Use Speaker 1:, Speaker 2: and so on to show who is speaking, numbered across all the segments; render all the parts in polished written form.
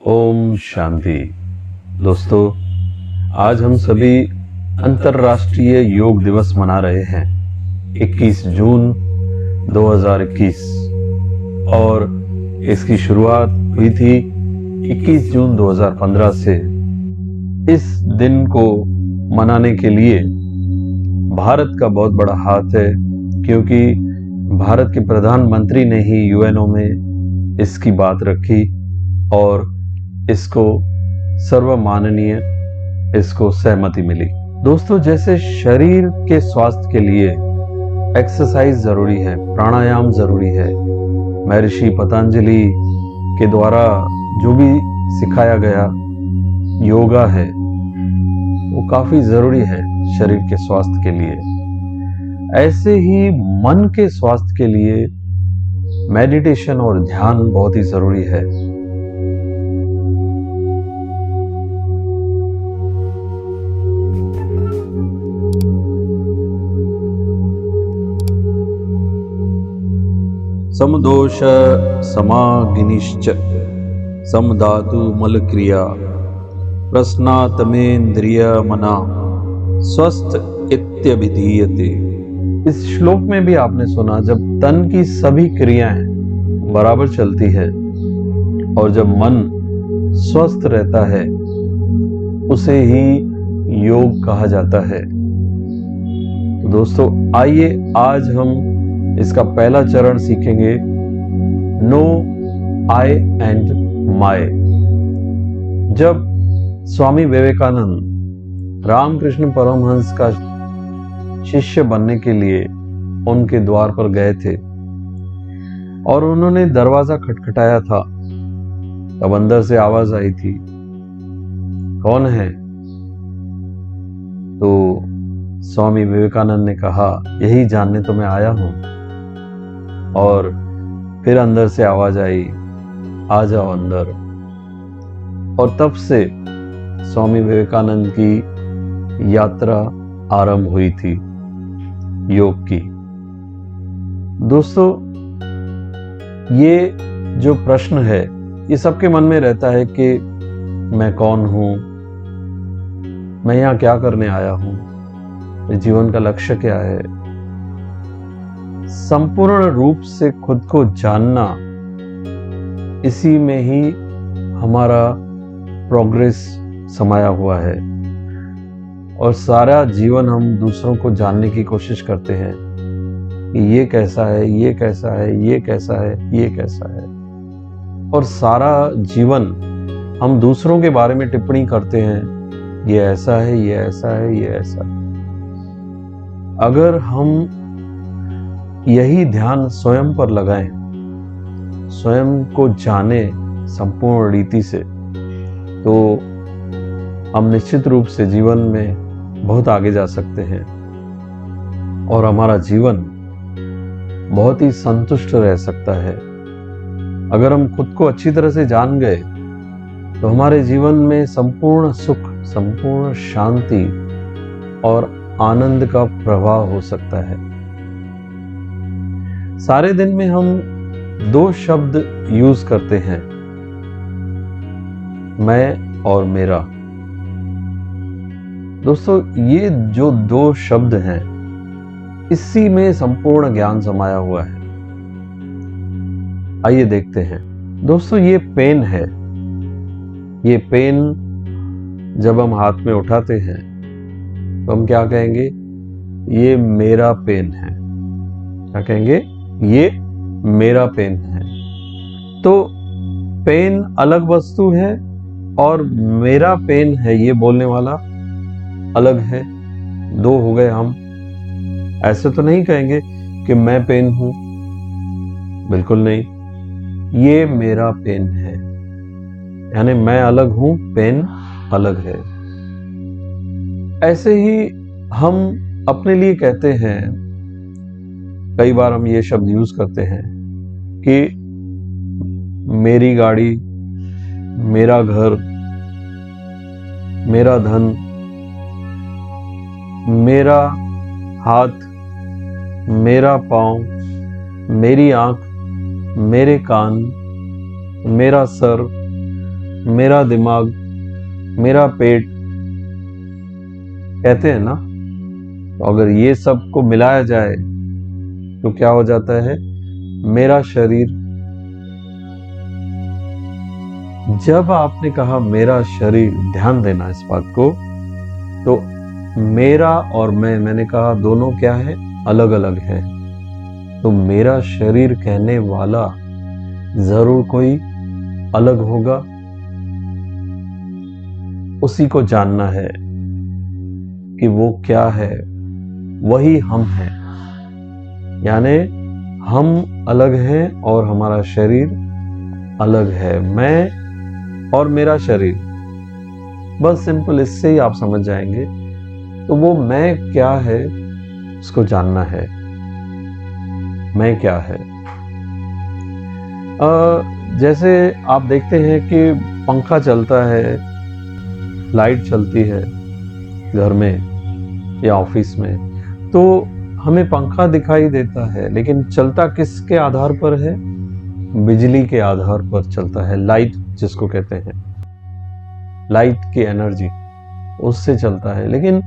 Speaker 1: ओम शांति। दोस्तों, आज हम सभी अंतर्राष्ट्रीय योग दिवस मना रहे हैं 21 जून 2021 और इसकी शुरुआत हुई थी 21 जून 2015 से। इस दिन को मनाने के लिए भारत का बहुत बड़ा हाथ है, क्योंकि भारत के प्रधानमंत्री ने ही यूएनओ में इसकी बात रखी और इसको सर्वमाननीय इसको सहमति मिली। दोस्तों, जैसे शरीर के स्वास्थ्य के लिए एक्सरसाइज जरूरी है, प्राणायाम जरूरी है, महर्षि पतंजलि के द्वारा जो भी सिखाया गया योगा है वो काफी जरूरी है शरीर के स्वास्थ्य के लिए। ऐसे ही मन के स्वास्थ्य के लिए मेडिटेशन और ध्यान बहुत ही जरूरी है। समदोष समागिनिश्च समधातु मलक्रिया प्रश्नातमेन्द्रिय मना स्वस्थ इत्यभिधीयते। इस श्लोक में भी आपने सुना, जब तन की सभी क्रियाएं बराबर चलती है और जब मन स्वस्थ रहता है उसे ही योग कहा जाता है। तो दोस्तों, आइए आज हम इसका पहला चरण सीखेंगे, नो आई एंड माय। जब स्वामी विवेकानंद रामकृष्ण परमहंस का शिष्य बनने के लिए उनके द्वार पर गए थे और उन्होंने दरवाजा खटखटाया था, तब अंदर से आवाज आई थी, कौन है? तो स्वामी विवेकानंद ने कहा, यही जानने तो मैं आया हूं। और फिर अंदर से आवाज आई, आ जाओ अंदर। और तब से स्वामी विवेकानंद की यात्रा आरंभ हुई थी योग की। दोस्तों, ये जो प्रश्न है ये सबके मन में रहता है कि मैं कौन हूं, मैं यहां क्या करने आया हूं, मेरे जीवन का लक्ष्य क्या है। संपूर्ण रूप से खुद को जानना, इसी में ही हमारा प्रोग्रेस समाया हुआ है। और सारा जीवन हम दूसरों को जानने की कोशिश करते हैं कि ये कैसा है, ये कैसा है, ये कैसा है, ये कैसा है। और सारा जीवन हम दूसरों के बारे में टिप्पणी करते हैं, ये ऐसा है, ये ऐसा है, ये ऐसा है। अगर हम यही ध्यान स्वयं पर लगाएं, स्वयं को जाने संपूर्ण रीति से, तो हम निश्चित रूप से जीवन में बहुत आगे जा सकते हैं और हमारा जीवन बहुत ही संतुष्ट रह सकता है। अगर हम खुद को अच्छी तरह से जान गए तो हमारे जीवन में संपूर्ण सुख, संपूर्ण शांति और आनंद का प्रवाह हो सकता है। सारे दिन में हम दो शब्द यूज करते हैं, मैं और मेरा। दोस्तों, ये जो दो शब्द हैं, इसी में संपूर्ण ज्ञान समाया हुआ है। आइए देखते हैं। दोस्तों, ये पेन है। ये पेन जब हम हाथ में उठाते हैं तो हम क्या कहेंगे? ये मेरा पेन है। क्या कहेंगे? ये मेरा पेन है। तो पेन अलग वस्तु है और मेरा पेन है ये बोलने वाला अलग है। दो हो गए हम। ऐसे तो नहीं कहेंगे कि मैं पेन हूं, बिल्कुल नहीं। ये मेरा पेन है, यानी मैं अलग हूं, पेन अलग है। ऐसे ही हम अपने लिए कहते हैं, कई बार हम ये शब्द यूज करते हैं कि मेरी गाड़ी, मेरा घर, मेरा धन, मेरा हाथ, मेरा पांव, मेरी आंख, मेरे कान, मेरा सर, मेरा दिमाग, मेरा पेट कहते हैं ना, तो अगर ये सब को मिलाया जाए तो क्या हो जाता है, मेरा शरीर। जब आपने कहा मेरा शरीर, ध्यान देना इस बात को, तो मेरा और मैंने कहा दोनों क्या है, अलग अलग है। तो मेरा शरीर कहने वाला जरूर कोई अलग होगा, उसी को जानना है कि वो क्या है। वही हम हैं, यानी हम अलग हैं और हमारा शरीर अलग है। मैं और मेरा शरीर, बस सिंपल, इससे ही आप समझ जाएंगे। तो वो मैं क्या है उसको जानना है। मैं क्या है, जैसे आप देखते हैं कि पंखा चलता है, लाइट चलती है घर में या ऑफिस में, तो हमें पंखा दिखाई देता है, लेकिन चलता किसके आधार पर है, बिजली के आधार पर चलता है। लाइट जिसको कहते हैं, लाइट की एनर्जी, उससे चलता है। लेकिन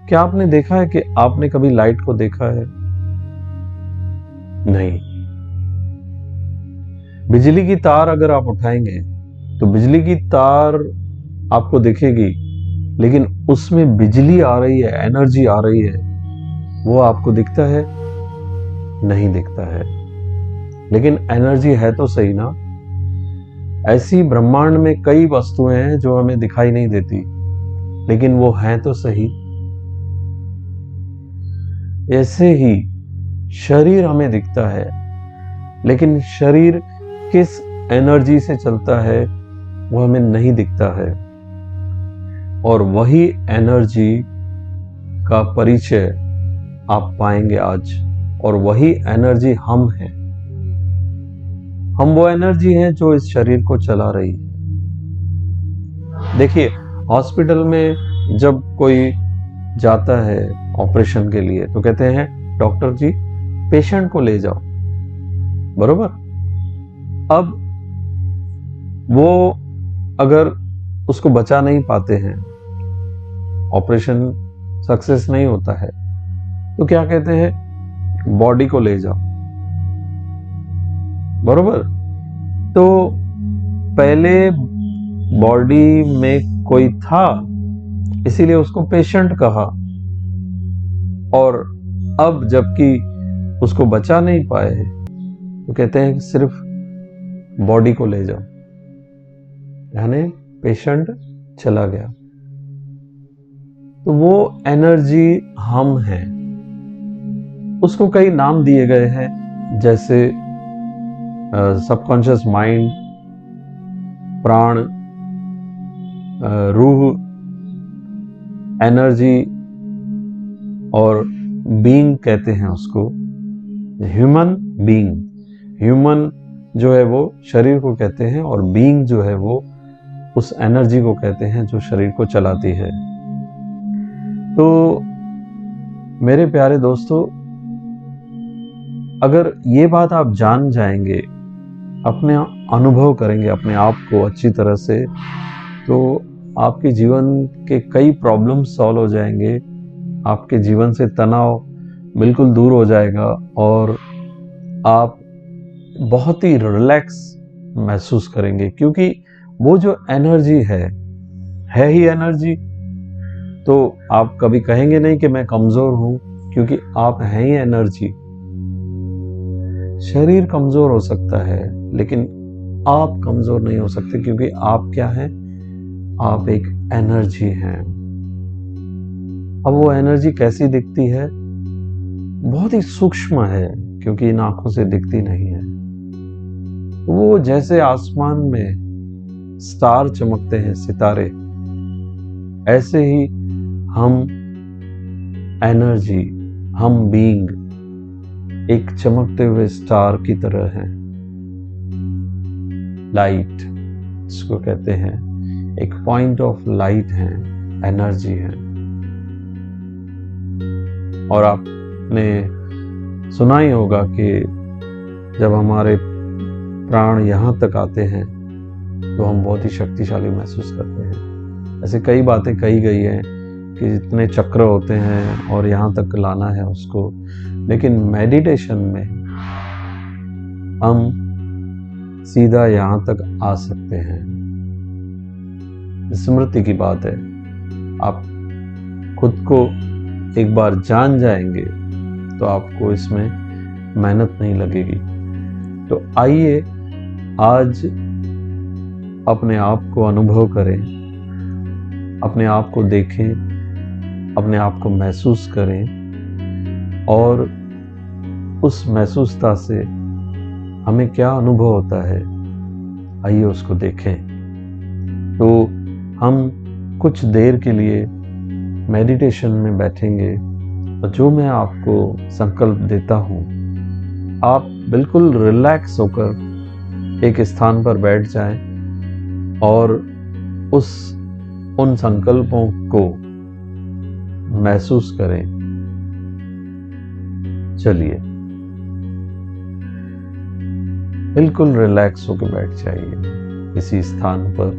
Speaker 1: क्या आपने देखा है कि आपने कभी लाइट को देखा है? नहीं। बिजली की तार अगर आप उठाएंगे तो बिजली की तार आपको दिखेगी, लेकिन उसमें बिजली आ रही है, एनर्जी आ रही है, वो आपको दिखता है? नहीं दिखता है। लेकिन एनर्जी है तो सही ना। ऐसी ब्रह्मांड में कई वस्तुएं हैं जो हमें दिखाई नहीं देती, लेकिन वो हैं तो सही। ऐसे ही शरीर हमें दिखता है, लेकिन शरीर किस एनर्जी से चलता है वो हमें नहीं दिखता है। और वही एनर्जी का परिचय आप पाएंगे आज, और वही एनर्जी हम हैं। हम वो एनर्जी हैं जो इस शरीर को चला रही है। देखिए, हॉस्पिटल में जब कोई जाता है ऑपरेशन के लिए तो कहते हैं डॉक्टर जी पेशेंट को ले जाओ, बरोबर। अब वो अगर उसको बचा नहीं पाते हैं, ऑपरेशन सक्सेस नहीं होता है, तो क्या कहते हैं, बॉडी को ले जाओ, बरोबर। तो पहले बॉडी में कोई था, इसीलिए उसको पेशेंट कहा, और अब जबकि उसको बचा नहीं पाए तो कहते हैं सिर्फ बॉडी को ले जाओ, यानी पेशेंट चला गया। तो वो एनर्जी हम हैं। उसको कई नाम दिए गए हैं, जैसे सबकॉन्शियस माइंड, प्राण, रूह, एनर्जी, और बीइंग कहते हैं उसको, ह्यूमन बीइंग। ह्यूमन जो है वो शरीर को कहते हैं, और बीइंग जो है वो उस एनर्जी को कहते हैं जो शरीर को चलाती है। तो मेरे प्यारे दोस्तों, अगर ये बात आप जान जाएंगे, अपने अनुभव करेंगे अपने आप को अच्छी तरह से, तो आपके जीवन के कई प्रॉब्लम सॉल्व हो जाएंगे। आपके जीवन से तनाव बिल्कुल दूर हो जाएगा, और आप बहुत ही रिलैक्स महसूस करेंगे, क्योंकि वो जो एनर्जी है ही एनर्जी। तो आप कभी कहेंगे नहीं कि मैं कमजोर हूं, क्योंकि आप हैं ही एनर्जी। शरीर कमजोर हो सकता है, लेकिन आप कमजोर नहीं हो सकते, क्योंकि आप क्या हैं, आप एक एनर्जी हैं। अब वो एनर्जी कैसी दिखती है? बहुत ही सूक्ष्म है, क्योंकि इन आंखों से दिखती नहीं है। वो जैसे आसमान में स्टार चमकते हैं, सितारे, ऐसे ही हम एनर्जी, हम बीइंग एक चमकते हुए स्टार की तरह हैं। लाइट जिसको कहते हैं, एक पॉइंट ऑफ लाइट है, एनर्जी है। और आपने सुना ही होगा कि जब हमारे प्राण यहाँ तक आते हैं तो हम बहुत ही शक्तिशाली महसूस करते हैं। ऐसे कई बातें कही गई हैं कि जितने चक्र होते हैं और यहाँ तक लाना है उसको, लेकिन मेडिटेशन में हम सीधा यहाँ तक आ सकते हैं। स्मृति की बात है, आप खुद को एक बार जान जाएंगे तो आपको इसमें मेहनत नहीं लगेगी। तो आइए आज अपने आप को अनुभव करें, अपने आप को देखें, अपने आप को महसूस करें और उस महसूसता से हमें क्या अनुभव होता है, आइए उसको देखें। तो हम कुछ देर के लिए मेडिटेशन में बैठेंगे और जो मैं आपको संकल्प देता हूँ, आप बिल्कुल रिलैक्स होकर एक स्थान पर बैठ जाएं और उन संकल्पों को महसूस करें। चलिए बिल्कुल रिलैक्स होकर बैठ जाइए किसी स्थान पर,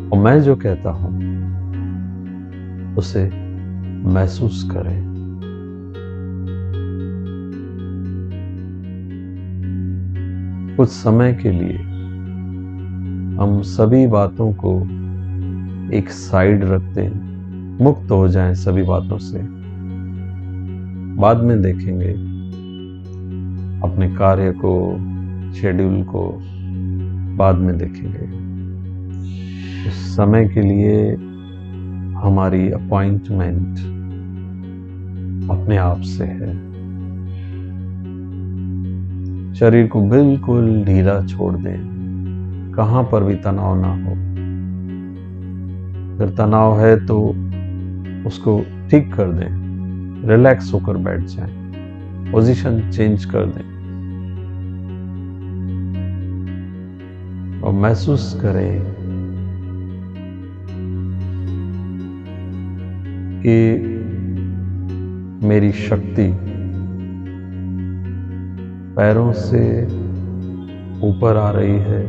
Speaker 1: और मैं जो कहता हूं उसे महसूस करें। कुछ समय के लिए हम सभी बातों को एक साइड रखते हैं, मुक्त हो जाएं सभी बातों से। बाद में देखेंगे अपने कार्य को, शेड्यूल को बाद में देखेंगे। उस समय के लिए हमारी अपॉइंटमेंट अपने आप से है। शरीर को बिल्कुल ढीला छोड़ दें, कहां पर भी तनाव ना हो। अगर तनाव है तो उसको ठीक कर दें, रिलैक्स होकर बैठ जाएं, पोजीशन चेंज कर दें और महसूस करें कि मेरी शक्ति पैरों से ऊपर आ रही है,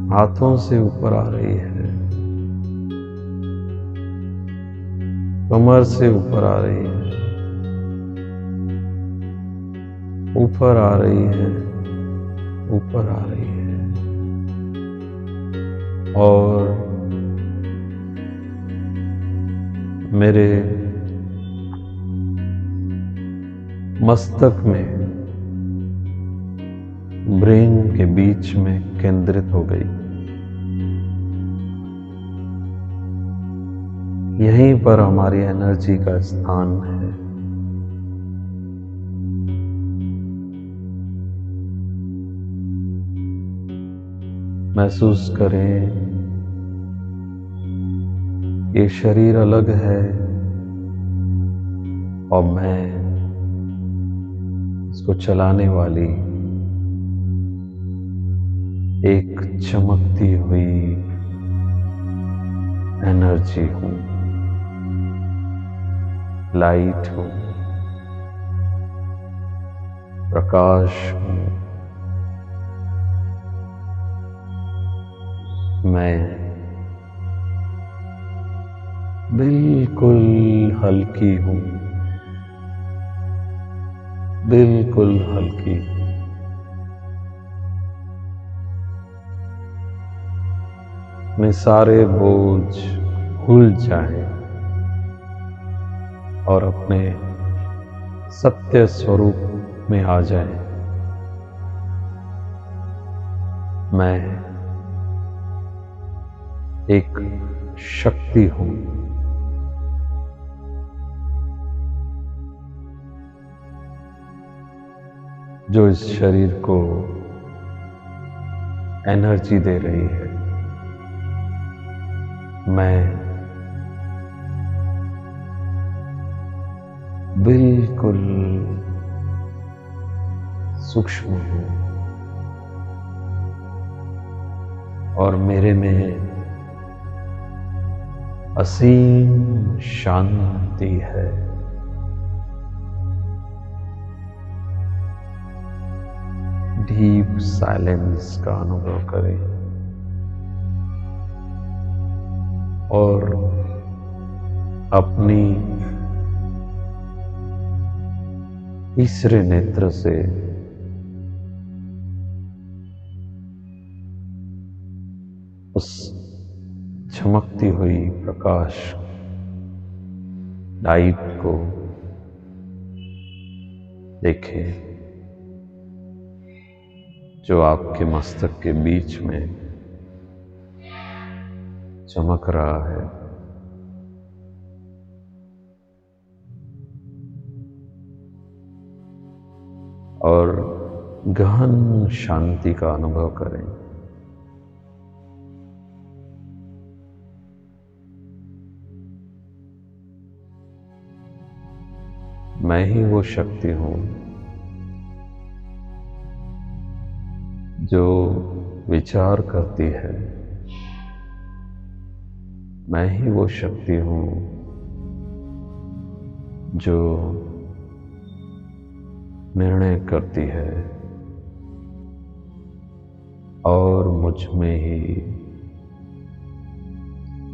Speaker 1: हाथों से ऊपर आ रही है, कमर से ऊपर आ रही है, ऊपर आ रही है, ऊपर आ रही है, और मेरे मस्तक में, ब्रेन के बीच में केंद्रित हो गई। यहीं पर हमारी एनर्जी का स्थान है। महसूस करें ये शरीर अलग है और मैं इसको चलाने वाली एक चमकती हुई एनर्जी हूं, लाइट हूं, प्रकाश हूं। मैं बिल्कुल हल्की हूं, बिल्कुल हल्की। अपने सारे बोझ भूल जाएं और अपने सत्य स्वरूप में आ जाएं। मैं एक शक्ति हूं, जो इस शरीर को एनर्जी दे रही है। मैं बिल्कुल सूक्ष्म हूं और मेरे में असीम शांति है। डीप साइलेंस का अनुभव करें और अपनी तीसरे नेत्र से उस चमकती हुई प्रकाश लाइट को देखें जो आपके मस्तक के बीच में चमक रहा है। और गहन शांति का अनुभव करें। मैं ही वो शक्ति हूं जो विचार करती है। मैं ही वो शक्ति हूं जो निर्णय करती है और मुझ में ही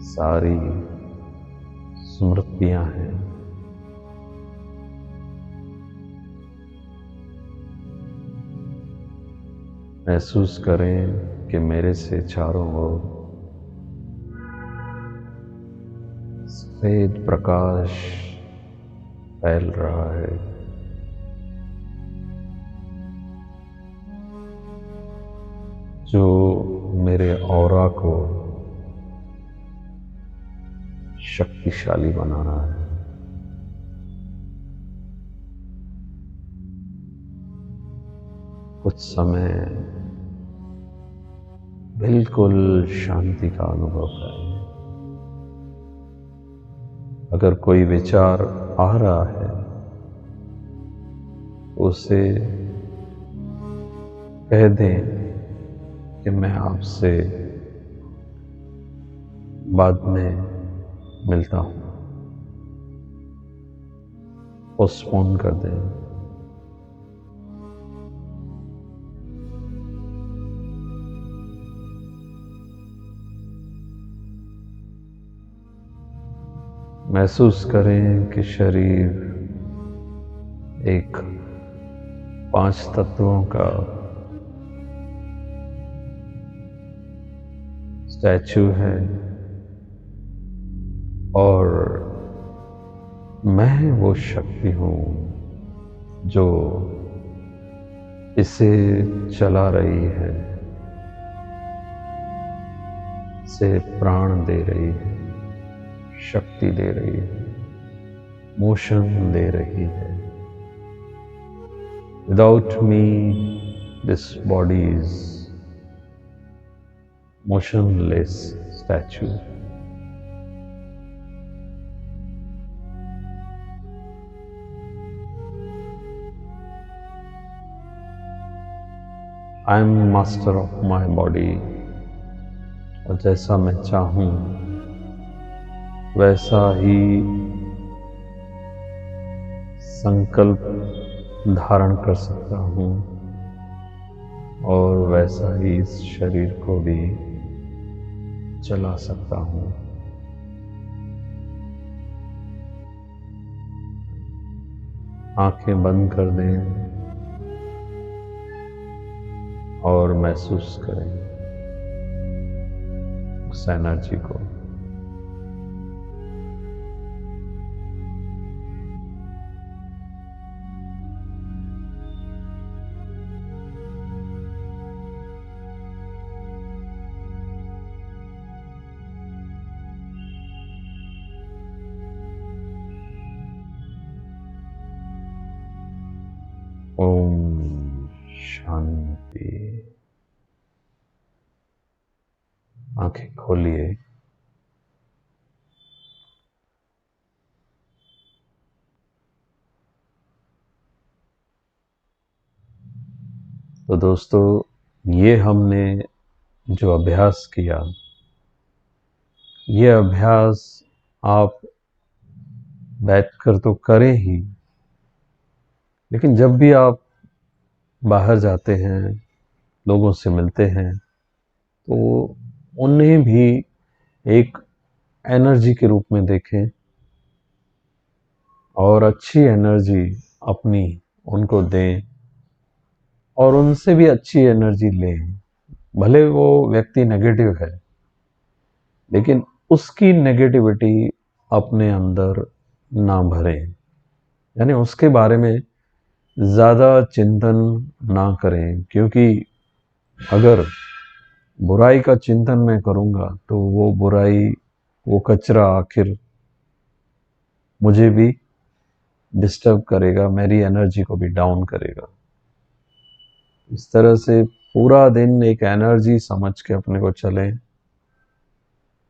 Speaker 1: सारी स्मृतियां हैं। महसूस करें कि मेरे से चारों ओर सफेद प्रकाश फैल रहा है। जो मेरे ऑरा को शक्तिशाली बना रहा है। कुछ समय बिल्कुल शांति का अनुभव करें। अगर कोई विचार आ रहा है उसे कह दें कि मैं आपसे बाद में मिलता हूं। पोस्टपोन कर दें। महसूस करें कि शरीर एक 5 तत्वों का स्टैचू है और मैं वो शक्ति हूं जो इसे चला रही है, इसे प्राण दे रही है, शक्ति दे रही है, मोशन दे रही है। Without me, this body is motionless statue. I am master of my body. और जैसा मैं चाहूं वैसा ही संकल्प धारण कर सकता हूं और वैसा ही इस शरीर को भी चला सकता हूं। आंखें बंद कर दें और महसूस करें उस एनर्जी को। ओम शांति। आंखें खोलिए। तो दोस्तों, ये हमने जो अभ्यास किया, ये अभ्यास आप बैठकर तो करें ही, लेकिन जब भी आप बाहर जाते हैं, लोगों से मिलते हैं, तो उन्हें भी एक एनर्जी के रूप में देखें और अच्छी एनर्जी अपनी उनको दें और उनसे भी अच्छी एनर्जी लें। भले वो व्यक्ति नेगेटिव है, लेकिन उसकी नेगेटिविटी अपने अंदर ना भरें, यानी उसके बारे में ज़्यादा चिंतन ना करें, क्योंकि अगर बुराई का चिंतन मैं करूँगा तो वो बुराई, वो कचरा आखिर मुझे भी डिस्टर्ब करेगा, मेरी एनर्जी को भी डाउन करेगा। इस तरह से पूरा दिन एक एनर्जी समझ के अपने को चलें,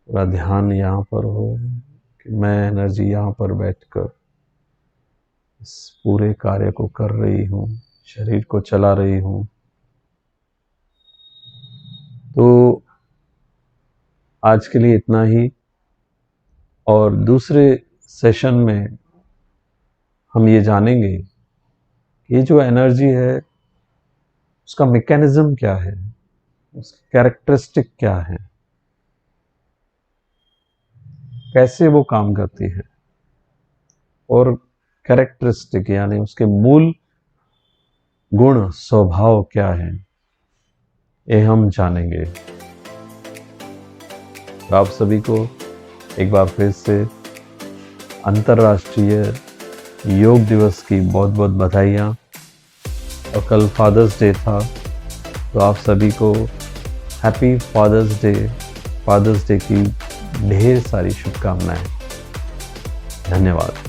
Speaker 1: पूरा ध्यान यहाँ पर हो कि मैं एनर्जी यहाँ पर बैठकर इस पूरे कार्य को कर रही हूँ, शरीर को चला रही हूँ। तो आज के लिए इतना ही, और दूसरे सेशन में हम ये जानेंगे कि ये जो एनर्जी है उसका मैकेनिज्म क्या है, उसकी कैरेक्टरिस्टिक क्या है, कैसे वो काम करती है, और कैरेक्टरिस्टिक यानी उसके मूल गुण स्वभाव क्या है, ये हम जानेंगे। तो आप सभी को एक बार फिर से अंतर्राष्ट्रीय योग दिवस की बहुत बहुत बधाइयाँ। और कल फादर्स डे था, तो आप सभी को हैप्पी फादर्स डे की ढेर सारी शुभकामनाएं। धन्यवाद।